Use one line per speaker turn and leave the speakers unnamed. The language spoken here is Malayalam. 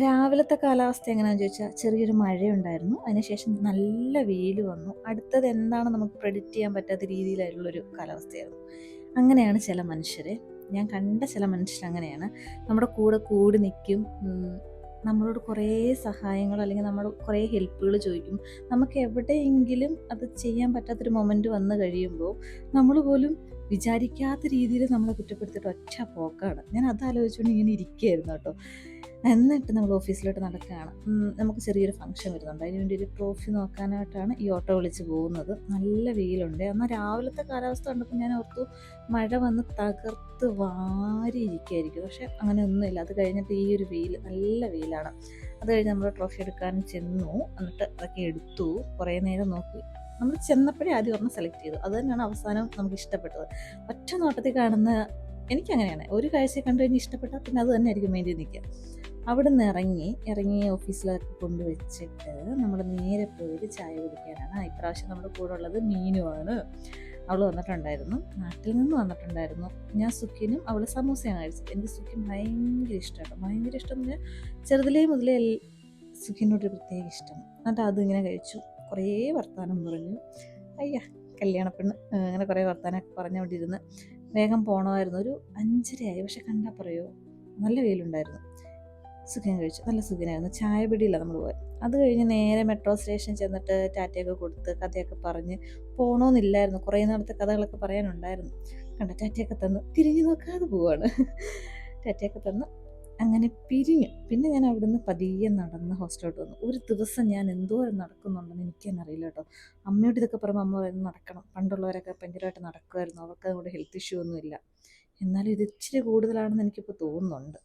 രാവിലത്തെ കാലാവസ്ഥ എങ്ങനെയാണെന്ന് ചോദിച്ചാൽ ചെറിയൊരു മഴയുണ്ടായിരുന്നു. അതിനുശേഷം നല്ല വെയിൽ വന്നു. അടുത്തത് എന്താണ് നമുക്ക് പ്രെഡിക്റ്റ് ചെയ്യാൻ പറ്റാത്ത രീതിയിലായിട്ടുള്ളൊരു കാലാവസ്ഥയായിരുന്നു. അങ്ങനെയാണ് ചില മനുഷ്യരെ. ഞാൻ കണ്ട ചില മനുഷ്യരങ്ങനെയാണ്. നമ്മുടെ കൂടെ കൂടി നിൽക്കും. നമ്മളോട് കുറേ സഹായങ്ങൾ അല്ലെങ്കിൽ നമ്മൾ കുറേ ഹെൽപ്പുകൾ ചോദിക്കും. നമുക്ക് എവിടെയെങ്കിലും അത് ചെയ്യാൻ പറ്റാത്തൊരു മൊമെൻറ്റ് വന്നു കഴിയുമ്പോൾ നമ്മൾ പോലും വിചാരിക്കാത്ത രീതിയിൽ നമ്മളെ കുറ്റപ്പെടുത്തിയിട്ട് ഒറ്റ പോക്കാണ്. ഞാൻ അതാലോചിച്ചുകൊണ്ട് ഇങ്ങനെ ഇരിക്കുകയായിരുന്നു കേട്ടോ. എന്നിട്ട് നമ്മൾ ഓഫീസിലോട്ട് നടക്കുകയാണ്. നമുക്ക് ചെറിയൊരു ഫംഗ്ഷൻ വരുന്നുണ്ട്. അതിന് വേണ്ടി ഒരു ട്രോഫി നോക്കാനായിട്ടാണ് ഈ ഓട്ടോ വിളിച്ച് പോകുന്നത്. നല്ല വെയിലുണ്ട്. എന്നാൽ രാവിലത്തെ കാലാവസ്ഥ കണ്ടപ്പോൾ ഞാൻ ഓർത്തു മഴ വന്ന് തകർത്ത് വാരിയിരിക്കുകയായിരിക്കും. പക്ഷേ അങ്ങനെയൊന്നുമില്ല. അത് കഴിഞ്ഞിട്ട് ഈ ഒരു വെയിൽ, നല്ല വെയിലാണ്. അത് കഴിഞ്ഞ് നമ്മൾ ട്രോഫി എടുക്കാൻ ചെന്നു. എന്നിട്ട് അതൊക്കെ എടുത്തു. കുറേ നേരം നോക്കി. നമ്മൾ ചെന്നപ്പോഴേ ആദ്യം ഒരെണ്ണം സെലക്ട് ചെയ്തു. അത് തന്നെയാണ് അവസാനം നമുക്ക് ഇഷ്ടപ്പെട്ടത്. ഒറ്റ നോട്ടത്തിൽ കാണുന്ന എനിക്കങ്ങനെയാണ്. ഒരു കാഴ്ചയെ കണ്ടു കഴിഞ്ഞ് ഇഷ്ടപ്പെട്ടാൽ പിന്നെ അത് തന്നെ ആയിരിക്കും മൈൻഡിൽ നിൽക്കുക. അവിടെ നിന്ന് ഇറങ്ങി ഓഫീസിലൊക്കെ കൊണ്ടുവച്ചിട്ട് നമ്മൾ നേരെ പോയത് ചായ കുടിക്കാനാണ്. ഇപ്രാവശ്യം നമ്മുടെ കൂടെ ഉള്ളത് മീനുമാണ്. അവൾ വന്നിട്ടുണ്ടായിരുന്നു, നാട്ടിൽ നിന്ന് വന്നിട്ടുണ്ടായിരുന്നു. ഞാൻ സുഖിനും അവൾ സമൂസയാണ് കഴിച്ചത്. എനിക്ക് സുഖിൻ ഭയങ്കര ഇഷ്ടമാണ്. ഭയങ്കര ഇഷ്ടം എന്ന് പറഞ്ഞാൽ ചെറുതിലേ മുതലേ സുഖിനോട് പ്രത്യേക ഇഷ്ടം. എന്നിട്ട് അതിങ്ങനെ കഴിച്ചു. കുറേ വർത്തമാനം പറഞ്ഞു. അയ്യ കല്യാണപ്പെണ്ണ് അങ്ങനെ കുറേ വർത്തമാനമൊക്കെ പറഞ്ഞുകൊണ്ടിരുന്ന് വേഗം പോകണമായിരുന്നു. ഒരു 5:30 പക്ഷെ കണ്ടാൽ പറയുമോ, നല്ല വെയിലുണ്ടായിരുന്നു. സുഖം കഴിച്ചു, നല്ല സുഖനായിരുന്നു. ചായ പിടിയില്ല നമ്മൾ പോയത്. അത് കഴിഞ്ഞ് നേരെ മെട്രോ സ്റ്റേഷൻ ചെന്നിട്ട് ടാറ്റയൊക്കെ കൊടുത്ത് കഥയൊക്കെ പറഞ്ഞ് പോകണമെന്നില്ലായിരുന്നു. കുറേ നാളത്തെ കഥകളൊക്കെ പറയാനുണ്ടായിരുന്നു. കണ്ട ടാറ്റയൊക്കെ തന്നു തിരിഞ്ഞു നോക്കാതെ പോവാണ്. ടാറ്റയൊക്കെ തന്നു അങ്ങനെ പിരിഞ്ഞു. പിന്നെ ഞാൻ അവിടുന്ന് പതിയെ നടന്ന് ഹോസ്റ്റലോട്ട് വന്നു. ഒരു ദിവസം ഞാൻ എന്തോരം നടക്കുന്നുണ്ടെന്ന് എനിക്ക് തന്നെ അറിയില്ല കേട്ടോ. അമ്മയോട് ഇതൊക്കെ പറയുമ്പോൾ അമ്മ പറയുന്നത് നടക്കണം, പണ്ടുള്ളവരൊക്കെ ഭയങ്കരമായിട്ട് നടക്കുമായിരുന്നു, അവർക്ക് അതുകൊണ്ട് ഹെൽത്ത് ഇഷ്യൂ ഒന്നും ഇല്ല. എന്നാലും ഇത് ഇച്ചിരി കൂടുതലാണെന്ന് എനിക്കിപ്പോൾ തോന്നുന്നുണ്ട്.